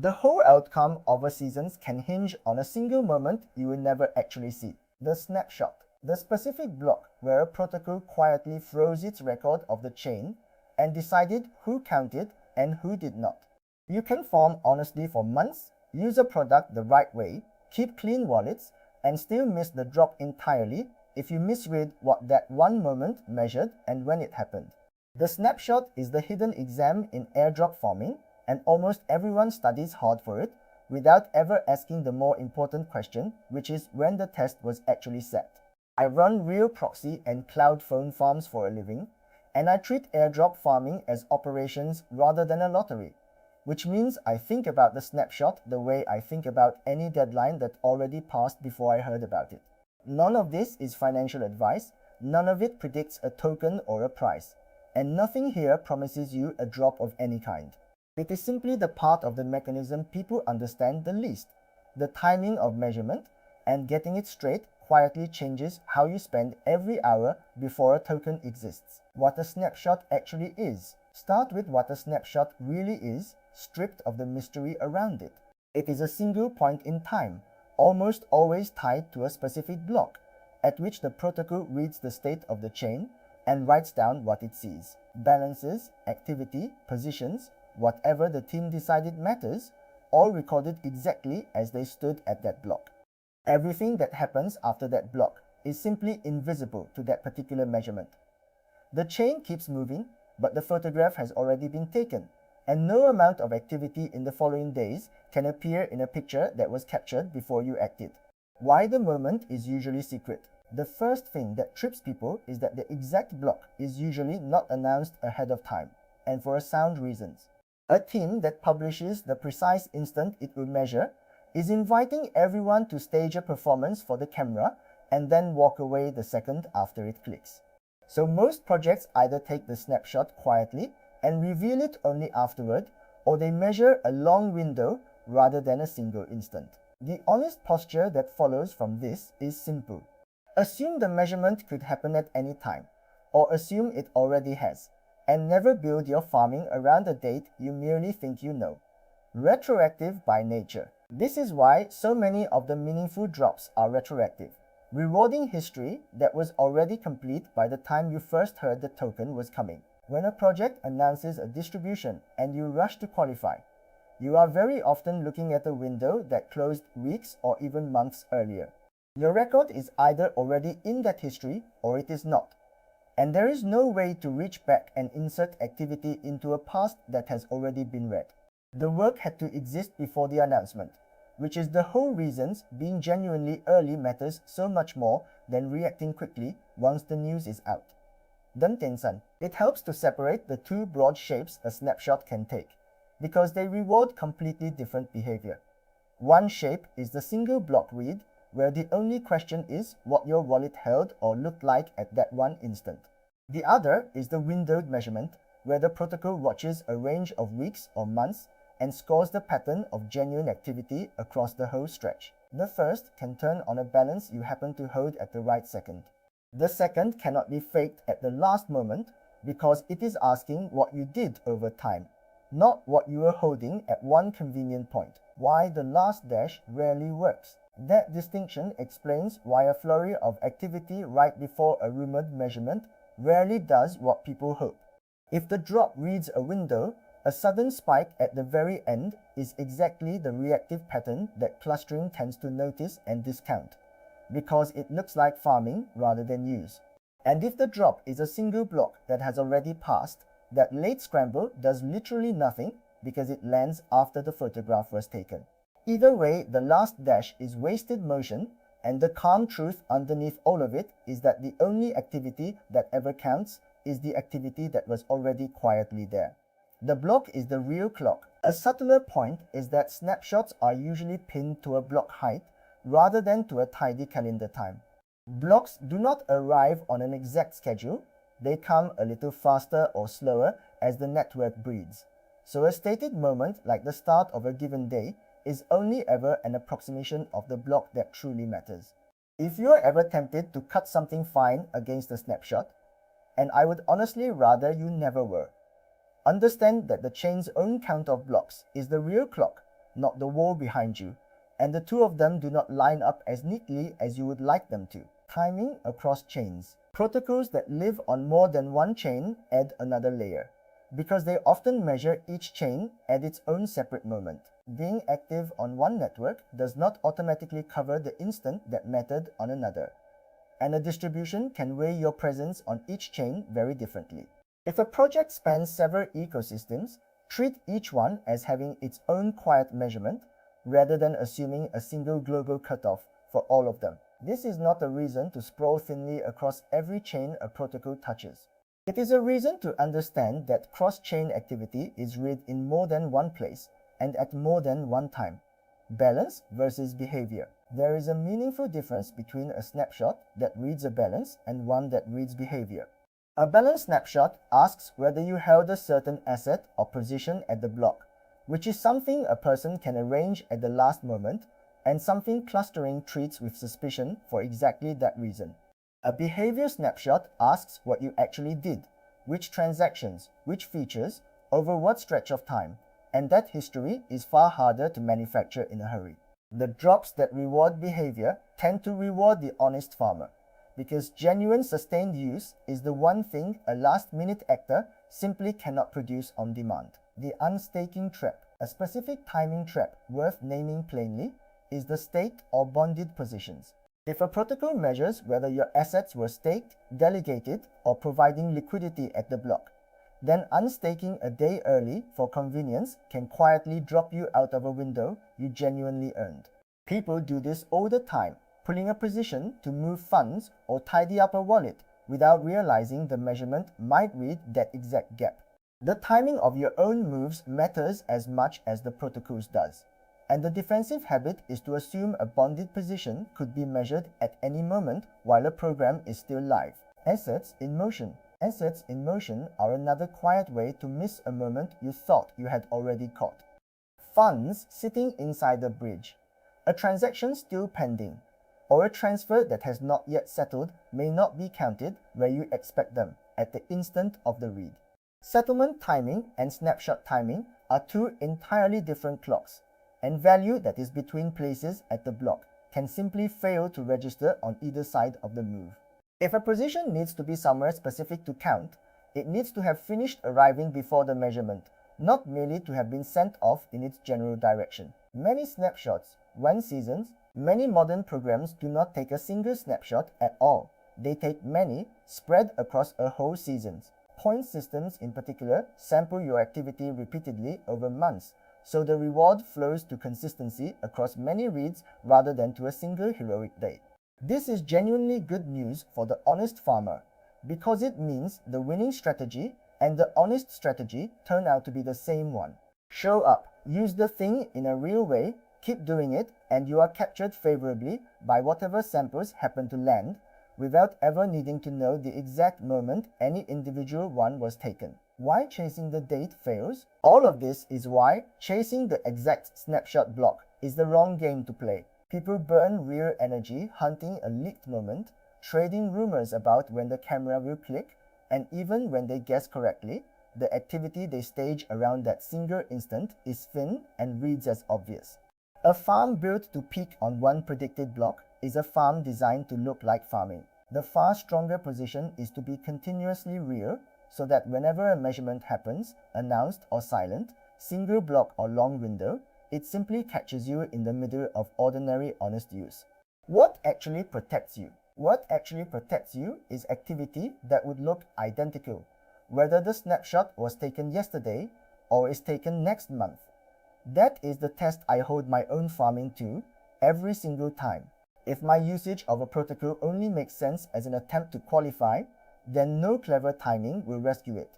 The whole outcome of a season can hinge on a single moment you will never actually see, the snapshot, the specific block where a protocol quietly froze its record of the chain and decided who counted and who did not. You can farm honestly for months, use a product the right way, keep clean wallets, and still miss the drop entirely if you misread what that one moment measured and when it happened. The snapshot is the hidden exam in airdrop farming, and almost everyone studies hard for it without ever asking the more important question, which is when the test was actually set. I run real proxy and cloud phone farms for a living, and I treat airdrop farming as operations rather than a lottery, which means I think about the snapshot the way I think about any deadline that already passed before I heard about it. None of this is financial advice, none of it predicts a token or a price, and nothing here promises you a drop of any kind. It is simply the part of the mechanism people understand the least. The timing of measurement, and getting it straight quietly changes how you spend every hour before a token exists. What a snapshot actually is. Start with what a snapshot really is, stripped of the mystery around it. It is a single point in time, almost always tied to a specific block, at which the protocol reads the state of the chain and writes down what it sees. Balances, activity, positions, whatever the team decided matters, all recorded exactly as they stood at that block. Everything that happens after that block is simply invisible to that particular measurement. The chain keeps moving, but the photograph has already been taken, and no amount of activity in the following days can appear in a picture that was captured before you acted. Why the moment is usually secret. The first thing that trips people is that the exact block is usually not announced ahead of time, and for sound reasons. A team that publishes the precise instant it will measure is inviting everyone to stage a performance for the camera and then walk away the second after it clicks. So most projects either take the snapshot quietly and reveal it only afterward, or they measure a long window rather than a single instant. The honest posture that follows from this is simple. Assume the measurement could happen at any time, or assume it already has, and never build your farming around a date you merely think you know. Retroactive by nature. This is why so many of the meaningful drops are retroactive, rewarding history that was already complete by the time you first heard the token was coming. When a project announces a distribution and you rush to qualify, you are very often looking at a window that closed weeks or even months earlier. Your record is either already in that history or it is not, and there is no way to reach back and insert activity into a past that has already been read. The work had to exist before the announcement, which is the whole reasons being genuinely early matters so much more than reacting quickly once the news is out. Dantensan. It helps to separate the two broad shapes a snapshot can take, because they reward completely different behavior. One shape is the single block read, where the only question is what your wallet held or looked like at that one instant. The other is the windowed measurement, where the protocol watches a range of weeks or months and scores the pattern of genuine activity across the whole stretch. The first can turn on a balance you happen to hold at the right second. The second cannot be faked at the last moment because it is asking what you did over time, not what you were holding at one convenient point. Why the last dash rarely works. That distinction explains why a flurry of activity right before a rumored measurement rarely does what people hope. If the drop reads a window, a sudden spike at the very end is exactly the reactive pattern that clustering tends to notice and discount, because it looks like farming rather than use. And if the drop is a single block that has already passed, that late scramble does literally nothing because it lands after the photograph was taken. Either way, the last dash is wasted motion, and the calm truth underneath all of it is that the only activity that ever counts is the activity that was already quietly there. The block is the real clock. A subtler point is that snapshots are usually pinned to a block height rather than to a tidy calendar time. Blocks do not arrive on an exact schedule, they come a little faster or slower as the network breeds. So a stated moment like the start of a given day is only ever an approximation of the block that truly matters. If you are ever tempted to cut something fine against a snapshot, and I would honestly rather you never were, understand that the chain's own count of blocks is the real clock, not the wall behind you, and the two of them do not line up as neatly as you would like them to. Timing across chains. Protocols that live on more than one chain add another layer, because they often measure each chain at its own separate moment. Being active on one network does not automatically cover the instant that mattered on another, and a distribution can weigh your presence on each chain very differently. If a project spans several ecosystems, treat each one as having its own quiet measurement, rather than assuming a single global cutoff for all of them. This is not a reason to sprawl thinly across every chain a protocol touches. It is a reason to understand that cross-chain activity is read in more than one place and at more than one time. Balance versus behavior. There is a meaningful difference between a snapshot that reads a balance and one that reads behavior. A balance snapshot asks whether you held a certain asset or position at the block, which is something a person can arrange at the last moment, and something clustering treats with suspicion for exactly that reason. A behavior snapshot asks what you actually did, which transactions, which features, over what stretch of time, and that history is far harder to manufacture in a hurry. The drops that reward behavior tend to reward the honest farmer, because genuine sustained use is the one thing a last-minute actor simply cannot produce on demand. The unstaking trap. A specific timing trap worth naming plainly is the staked or bonded positions. If a protocol measures whether your assets were staked, delegated, or providing liquidity at the block, then unstaking a day early for convenience can quietly drop you out of a window you genuinely earned. People do this all the time, pulling a position to move funds or tidy up a wallet without realizing the measurement might read that exact gap. The timing of your own moves matters as much as the protocol's does, and the defensive habit is to assume a bonded position could be measured at any moment while a program is still live. Assets in motion. Assets in motion are another quiet way to miss a moment you thought you had already caught. Funds sitting inside a bridge, a transaction still pending, or a transfer that has not yet settled may not be counted where you expect them, at the instant of the read. Settlement timing and snapshot timing are two entirely different clocks, and value that is between places at the block can simply fail to register on either side of the move. If a position needs to be somewhere specific to count, it needs to have finished arriving before the measurement, not merely to have been sent off in its general direction. Many snapshots, one seasons, many modern programs do not take a single snapshot at all. They take many, spread across a whole seasons. Point systems in particular sample your activity repeatedly over months, so the reward flows to consistency across many reads rather than to a single heroic day. This is genuinely good news for the honest farmer, because it means the winning strategy and the honest strategy turn out to be the same one. Show up, use the thing in a real way, keep doing it, and you are captured favorably by whatever samples happen to land, without ever needing to know the exact moment any individual one was taken. Why chasing the date fails? All of this is why chasing the exact snapshot block is the wrong game to play. People burn real energy hunting a leaked moment, trading rumors about when the camera will click, and even when they guess correctly, the activity they stage around that single instant is thin and reads as obvious. A farm built to peak on one predicted block is a farm designed to look like farming. The far stronger position is to be continuously real, so that whenever a measurement happens, announced or silent, single block or long window, it simply catches you in the middle of ordinary honest use. What actually protects you? What actually protects you is activity that would look identical, whether the snapshot was taken yesterday or is taken next month. That is the test I hold my own farming to every single time. If my usage of a protocol only makes sense as an attempt to qualify, then no clever timing will rescue it,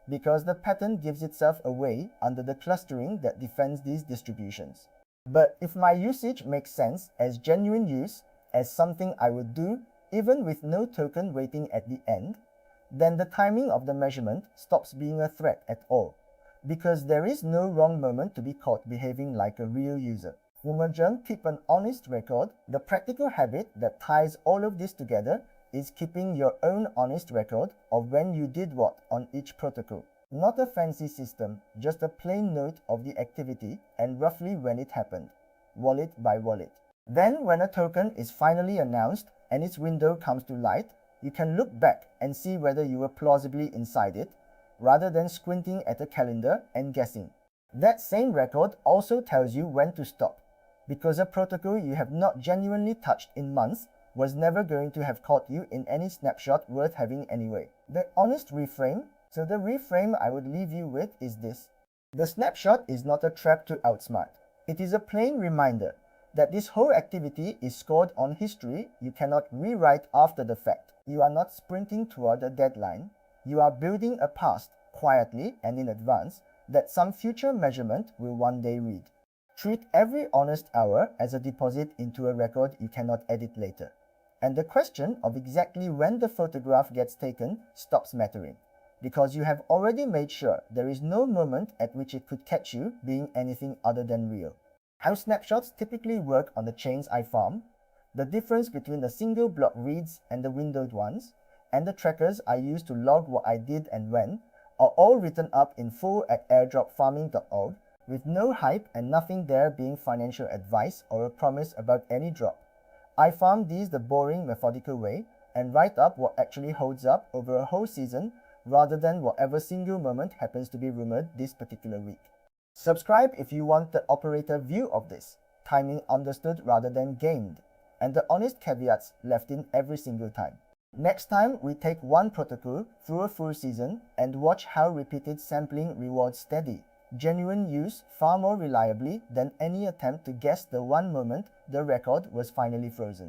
because the pattern gives itself away under the clustering that defends these distributions. But if my usage makes sense as genuine use, as something I would do even with no token waiting at the end, then the timing of the measurement stops being a threat at all, because there is no wrong moment to be caught behaving like a real user. Keep an honest record. The practical habit that ties all of this together is keeping your own honest record of when you did what on each protocol. Not a fancy system, just a plain note of the activity and roughly when it happened, wallet by wallet. Then when a token is finally announced and its window comes to light, you can look back and see whether you were plausibly inside it, rather than squinting at a calendar and guessing. That same record also tells you when to stop, because a protocol you have not genuinely touched in months was never going to have caught you in any snapshot worth having anyway. The honest reframe. So the reframe I would leave you with is this. The snapshot is not a trap to outsmart. It is a plain reminder that this whole activity is scored on history you cannot rewrite after the fact. You are not sprinting toward a deadline. You are building a past quietly and in advance that some future measurement will one day read. Treat every honest hour as a deposit into a record you cannot edit later. And the question of exactly when the photograph gets taken stops mattering, because you have already made sure there is no moment at which it could catch you being anything other than real. How snapshots typically work on the chains I farm, the difference between the single block reads and the windowed ones, and the trackers I use to log what I did and when, are all written up in full at airdropfarming.org, with no hype and nothing there being financial advice or a promise about any drop. I farm these the boring, methodical way and write up what actually holds up over a whole season rather than whatever single moment happens to be rumored this particular week. Subscribe if you want the operator view of this, timing understood rather than gamed, and the honest caveats left in every single time. Next time, we take one protocol through a full season and watch how repeated sampling rewards steady, genuine use far more reliably than any attempt to guess the one moment the record was finally frozen.